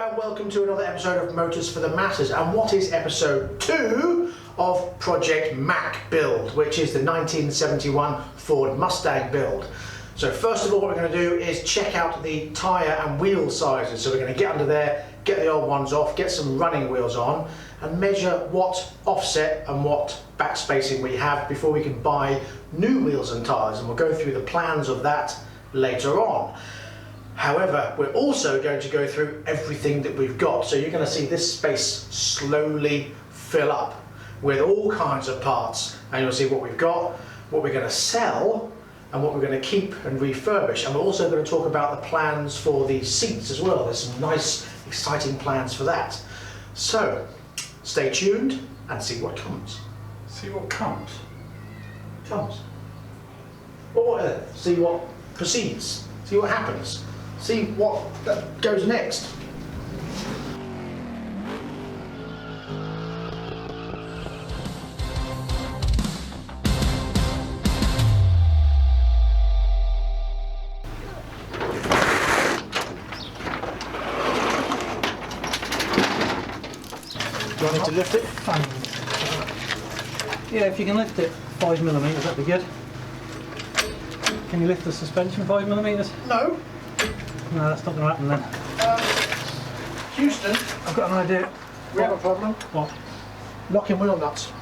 and welcome to another episode of Motors for the Masses. And what is episode 2 of Project Mach build, which is the 1971 Ford Mustang build. So first of all, what we're going to do is check out the tyre and wheel sizes. So we're going to get under there, get the old ones off, get some running wheels on, and measure what offset and what backspacing we have before we can buy new wheels and tyres. And we'll go through the plans of that later on. However, we're also going to go through everything that we've got. So you're going to see this space slowly fill up with all kinds of parts. And you'll see what we've got, what we're going to sell, and what we're going to keep and refurbish. And we're also going to talk about the plans for the seats as well. There's some nice, exciting plans for that. So, stay tuned and see what comes. See what comes? Comes. Well, what is it? See what proceeds. See what happens. See what goes next. Do I need to lift it? Yeah, if you can lift it 5mm, that'd be good. Can you lift the suspension 5mm? No. No, that's not going to happen then. Houston, I've got an idea. we have a problem. What? Locking wheel nuts.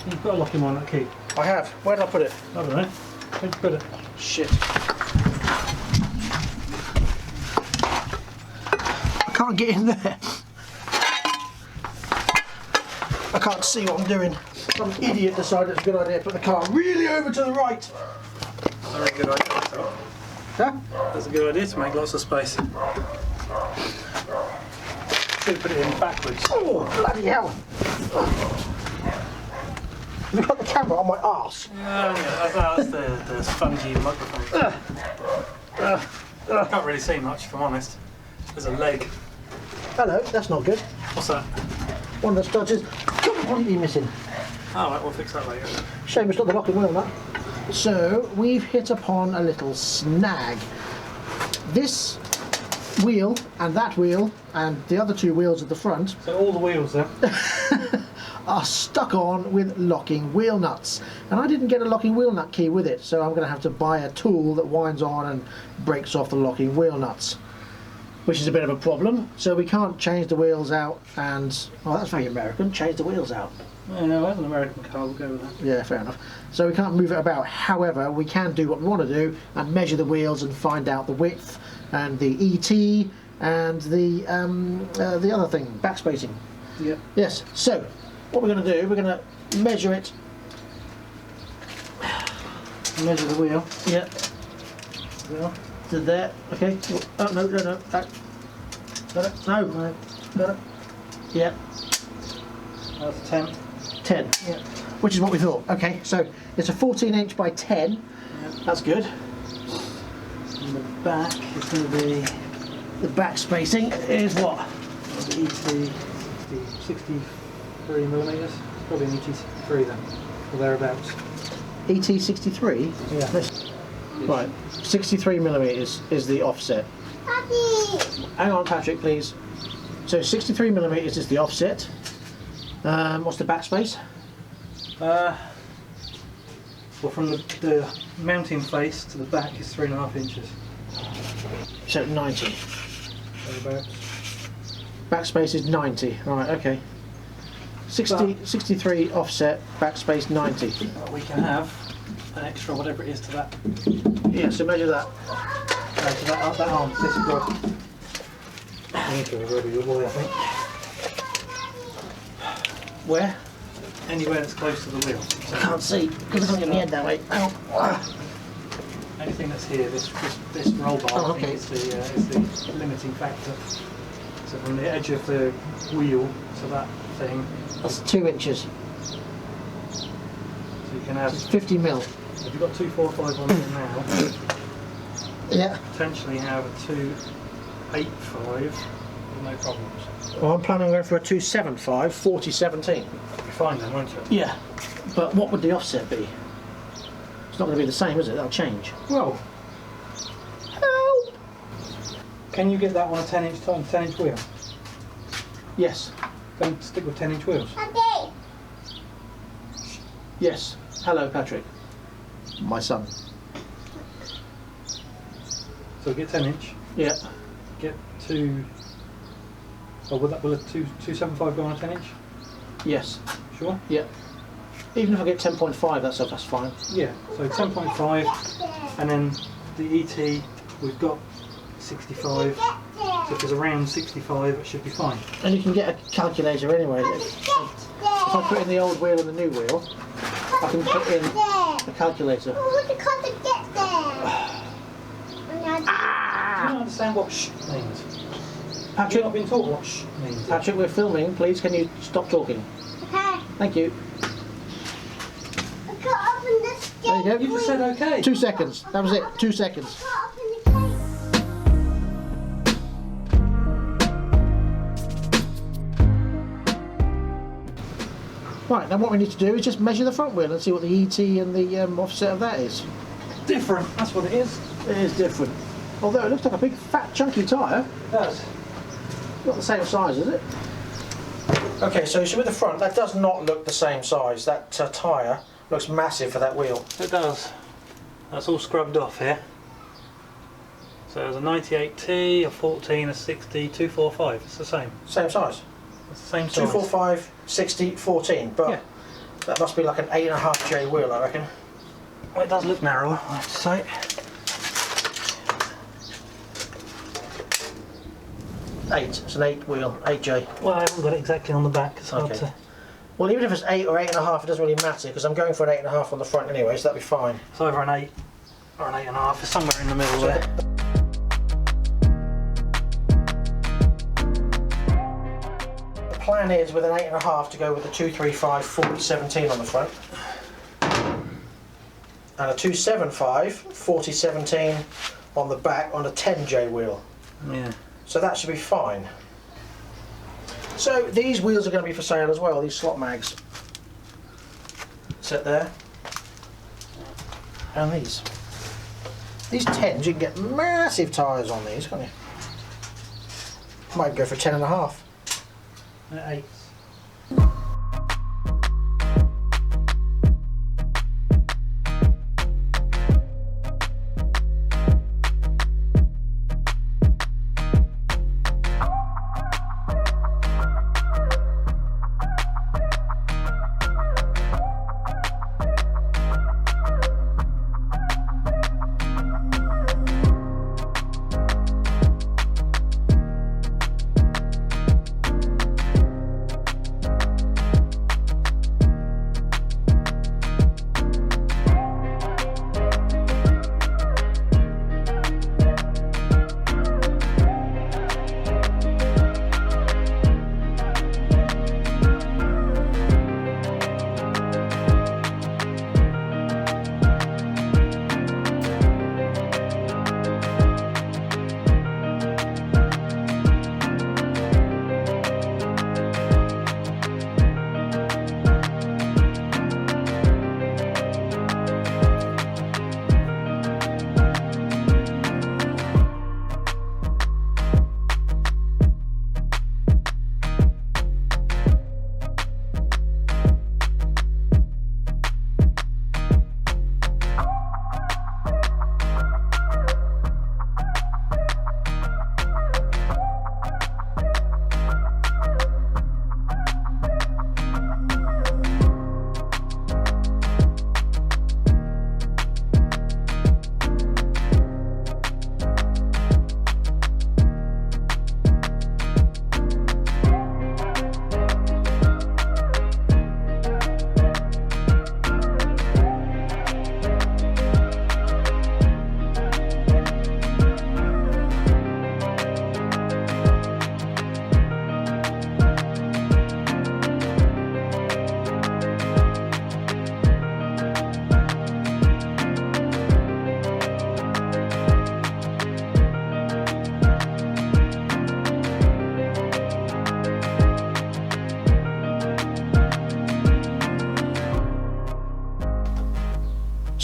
You've got to lock him on that key. I have. Where did I put it? I don't know. Where'd you put it? Shit. I can't get in there. I can't see what I'm doing. Some idiot decided it's a good idea to put the car really over to the right. Very good idea. Huh? That's a good idea to make lots of space. Should have put it in backwards. Oh, bloody hell. You've got the camera on my arse. Yeah, that's the spongy microphone. I can't really see much, if I'm honest. There's a leg. Hello, that's not good. What's that? One of the stodges completely missing. Oh, right, we'll fix that later. Shame it's not the locking wheel nut. So we've hit upon a little snag. This wheel and that wheel and the other two wheels at the front So all the wheels there. are stuck on with locking wheel nuts. And I didn't get a locking wheel nut key with it, so I'm going to have to buy a tool that winds on and breaks off the locking wheel nuts, which is a bit of a problem. So we can't change the wheels out and, oh, that's very American, change the wheels out. Yeah, no, that's an American car, we'll go with that. Yeah, fair enough. So we can't move it about. However, we can do what we want to do and measure the wheels and find out the width and the ET and the other thing, backspacing. Yeah. Yes. So what we're going to do, we're going to measure it. Measure the wheel. Yeah. Well, to there. Okay. Oh no, no, no. Back. Got it. No. No. Got it. Yeah. That's 10. 10. Yeah. Which is what we thought. Okay. So it's a 14" by 10. Yep. That's good. And the back is going to be The back spacing is what? the ET 63mm. It's probably an ET63 then, or thereabouts. ET63? Yeah. Right. 63mm is the offset. Daddy! Hang on, Patrick, please. So 63mm is the offset. What's the backspace? Well, from the mounting face to the back is 3.5 inches. So 90. Thereabouts. Backspace is 90. Right, okay. 63 offset, backspace 90. But we can have an extra whatever it is to that. Yeah, so measure that. To that arm, this rod. I need to rubber your boy, I think. Where? Anywhere that's close to the wheel. I can't see, because I can't get my head that way. Ow. Anything that's here, this roll bar, Oh, I think okay. is the limiting factor. So from the edge of the wheel to that thing, That's 2 inches. so you can have, It's 50 mil. if you've got 245 on it now, Yeah. potentially have a 285 with no problems. Well, I'm planning on going for a 275, 40/17. You'll be fine then, won't it? Yeah. But what would the offset be? It's not going to be the same, is it? That'll change. Well, Help! can you get that on a 10-inch wheel? Yes. Don't stick with 10-inch wheels. Daddy. Yes. Hello, Patrick. My son. So get 10-inch. Yeah. Get two. Oh, will a 275 go on a 10-inch? Yes. Sure. Yeah. Even if I get 10.5, that's fine. Yeah. So 10.5, and then the ET we've got 65. So if it's around 65, it should be fine. And you can get a calculator anyway. If I put in the old wheel and the new wheel, I can put in a calculator. What the car to get there? I don't understand what sh means. You've Patrick, not been taught what sh means. Patrick, we're filming. Please, can you stop talking? Okay. Thank you. I can't open this gate. There you go. You just said okay. 2 seconds. That was it. 2 seconds. I can't open the gate. Right, now what we need to do is just measure the front wheel and see what the ET and the offset of that is. Different. That's what it is. It is different. Although it looks like a big, fat, chunky tyre. It does. Not the same size, is it? Okay, so with the front, that does not look the same size. That tyre looks massive for that wheel. It does. That's all scrubbed off here. So there's a 98T, a 14, a 60, 245. It's the same. Same size. It's the same size. 245, 60, 14. But Yeah. that must be like an 8.5J wheel, I reckon. Well, it does look narrower, I have to say. 8. It's an 8 wheel, 8J. Well, I haven't got it exactly on the back. It's hard Okay. to. Well, even if it's 8 or 8.5, it doesn't really matter because I'm going for an 8.5 on the front anyway, so that'll be fine. It's either an 8 or an 8.5. It's somewhere in the middle there. The plan is with an 8.5 to go with a 235 4017 on the front. And a 275 4017 on the back on a 10J wheel. Yeah. So that should be fine. So these wheels are going to be for sale as well, these slot mags. Sit there. And these. These 10s, you can get massive tyres on these, can't you? Might go for 10.5. 8.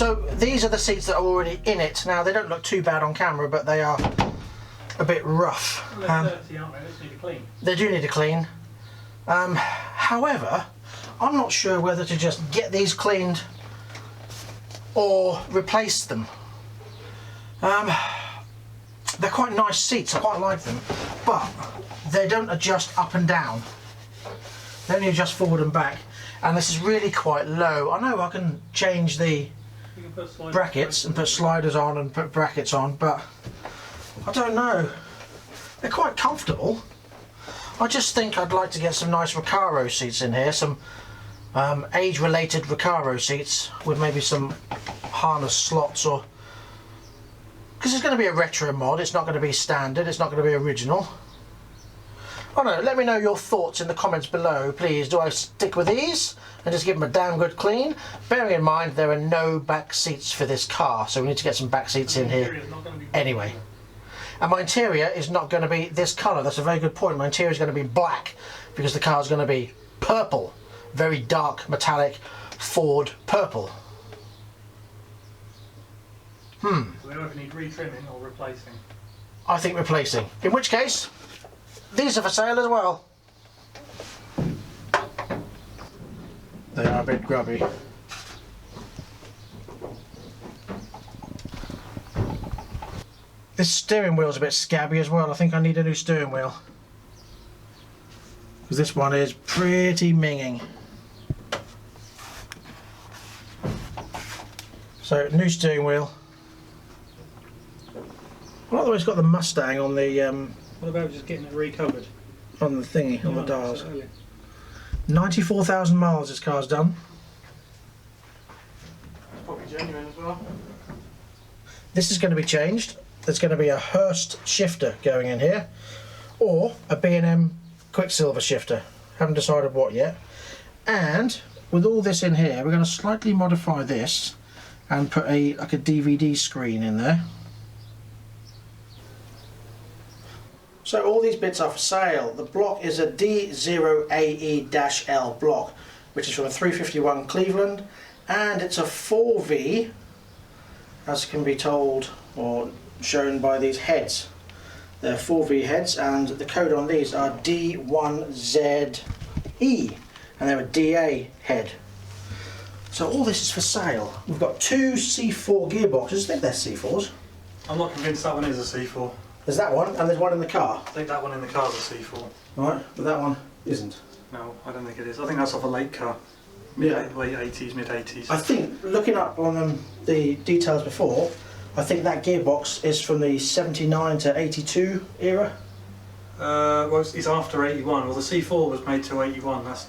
So these are the seats that are already in it. Now they don't look too bad on camera, but they are a bit rough. They're dirty, aren't they? They just need to clean. They do need to clean. However, I'm not sure whether to just get these cleaned or replace them. They're quite nice seats, I quite like them, but they don't adjust up and down. They only adjust forward and back, and this is really quite low. I know I can change the brackets and put sliders on and put brackets on, but I don't know. They're quite comfortable. I just think I'd like to get some nice Recaro seats in here, some age-related Recaro seats with maybe some harness slots, or because it's going to be a retro mod, it's not going to be standard, it's not going to be original. Oh no, let me know your thoughts in the comments below, please. Do I stick with these and just give them a damn good clean? Bearing in mind there are no back seats for this car, so we need to get some back seats in here anyway. And my interior is not going to be this colour. That's a very good point. My interior is going to be black because the car is going to be purple. Very dark, metallic Ford purple. So we either need retrimming or replacing. I think replacing. In which case, these are for sale as well. They are a bit grubby. This steering wheel's a bit scabby as well. I think I need a new steering wheel, because this one is pretty minging. So, new steering wheel. I like the way it's got the Mustang on the What about just getting it recovered? on the thingy, on the dials. 94,000 miles this car's done. It's probably genuine as well. This is going to be changed. There's going to be a Hurst shifter going in here, or a B&M Quicksilver shifter. Haven't decided what yet. And with all this in here, we're going to slightly modify this and put like a DVD screen in there. So all these bits are for sale. The block is a D0AE-L block, which is from a 351 Cleveland, and it's a 4V, as can be told or shown by these heads. They're 4V heads, and the code on these are D1ZE, and they're a DA head. So all this is for sale. We've got two C4 gearboxes. I think they're C4s. I'm not convinced that one is a C4. There's that one, and there's one in the car. I think that one in the car is a C4. Right, but that one isn't. No, I don't think it is. I think that's off a late car. Yeah. Late 80s, mid 80s. I think, looking up on the details before, I think that gearbox is from the 79 to 82 era. Well, it's after 81. Well, the C4 was made to 81. That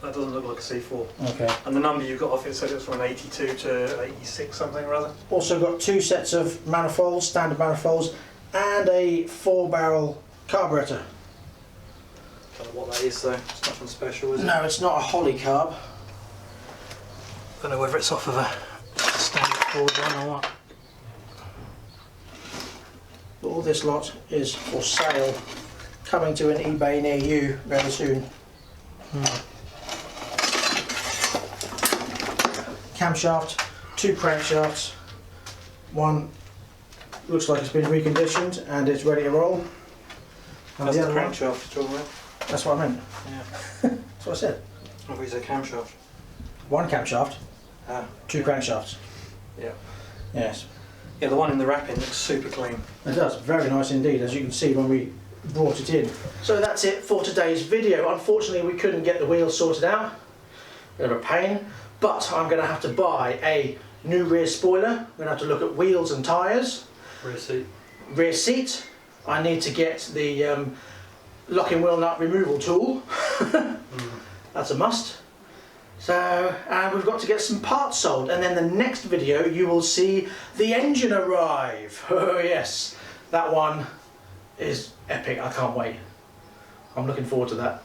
doesn't look like a C4. Okay. And the number you got off it said it was from an 82 to 86 something or other. Also got two sets of manifolds, standard manifolds, and a 4-barrel carburetor. Don't know what that is though. It's nothing special, is it? No, it's not a Holly carb. Don't know whether it's off of a standard Ford one or what. But all this lot is for sale, coming to an eBay near you very soon. Camshaft, two crankshafts, one looks like it's been reconditioned and it's ready to roll. And That's the the other one, crankshaft you're talking about? that's what I meant. Yeah. That's what I said. I thought you said camshaft. One camshaft, Ah, two crankshafts. yeah. Yes, Yeah, the one in the wrapping looks super clean. it does. Very nice indeed, as you can see when we brought it in. So that's it for today's video. Unfortunately, we couldn't get the wheels sorted out. Bit of a pain. But I'm going to have to buy a new rear spoiler. I'm going to have to look at wheels and tyres. Rear seat. Rear seat. I need to get the locking wheel nut removal tool. That's a must. So, and we've got to get some parts sold. And then the next video you will see the engine arrive. Oh yes, that one is epic. I can't wait. I'm looking forward to that.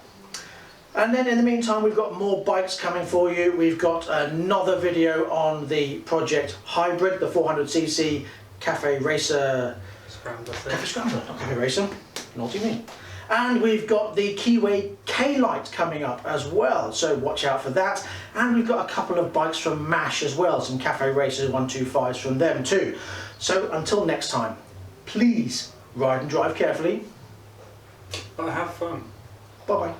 And then in the meantime, we've got more bikes coming for you. We've got another video on the Project Hybrid, the 400cc Cafe Racer. Scrambler thing. Cafe Scrambler, not Cafe Racer. Naughty me. And we've got the Keyway K-Light coming up as well, so watch out for that. And we've got a couple of bikes from MASH as well, some Cafe Racers 125s from them too. So until next time, please ride and drive carefully. But have fun. Bye bye.